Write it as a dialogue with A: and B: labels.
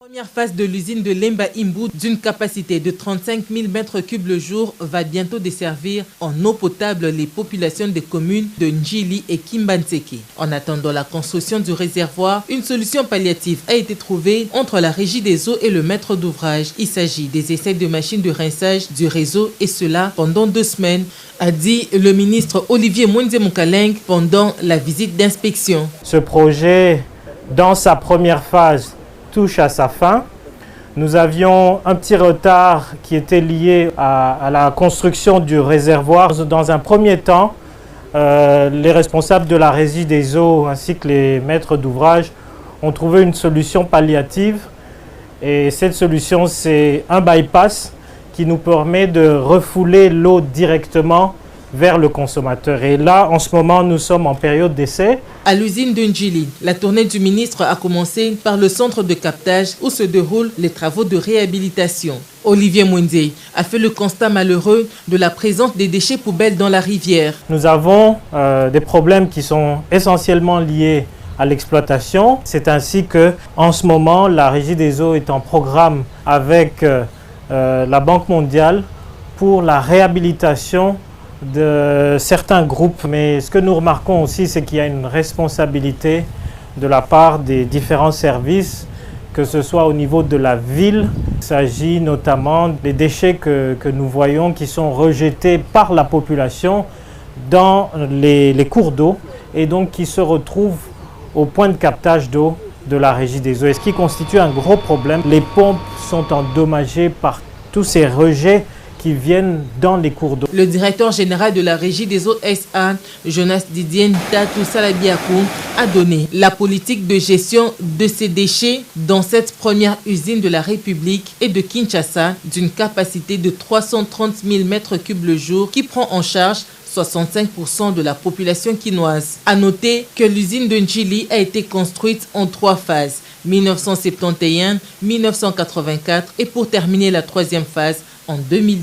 A: La première phase de l'usine de Lemba Imbu, d'une capacité de 35 000 m3 le jour, va bientôt desservir en eau potable les populations des communes de Njili et Kimbanseke. En attendant la construction du réservoir, une solution palliative a été trouvée entre la régie des eaux et le maître d'ouvrage. Il s'agit des essais de machines de rinçage du réseau et cela pendant 2 semaines, a dit le ministre Olivier Mwende Mukaleng pendant la visite d'inspection.
B: Ce projet, dans sa première phase, touche à sa fin. Nous avions un petit retard qui était lié à la construction du réservoir. Dans un premier temps, les responsables de la régie des eaux ainsi que les maîtres d'ouvrage ont trouvé une solution palliative. Et cette solution, c'est un bypass qui nous permet de refouler l'eau directement vers le consommateur. Et là, en ce moment, nous sommes en période d'essai.
A: À l'usine de Njili, la tournée du ministre a commencé par le centre de captage où se déroulent les travaux de réhabilitation. Olivier Mwende a fait le constat malheureux de la présence des déchets poubelles dans la rivière.
B: Nous avons des problèmes qui sont essentiellement liés à l'exploitation. C'est ainsi que, en ce moment, la Régie des eaux est en programme avec la Banque mondiale pour la réhabilitation de certains groupes. Mais ce que nous remarquons aussi, c'est qu'il y a une responsabilité de la part des différents services, que ce soit au niveau de la ville. Il s'agit notamment des déchets que nous voyons qui sont rejetés par la population dans les cours d'eau et donc qui se retrouvent au point de captage d'eau de la Régie des eaux. Et ce qui constitue un gros problème, les pompes sont endommagées par tous ces rejets qui viennent dans les cours d'eau.
A: Le directeur général de la Régie des eaux SA, Jonas Didier Ntatu Salabiakou, a donné la politique de gestion de ces déchets dans cette première usine de la République et de Kinshasa d'une capacité de 330 000 m3 le jour qui prend en charge 65% de la population quinoise. A noter que l'usine de Njili a été construite en 3 phases, 1971, 1984 et pour terminer la 3e phase en 2010.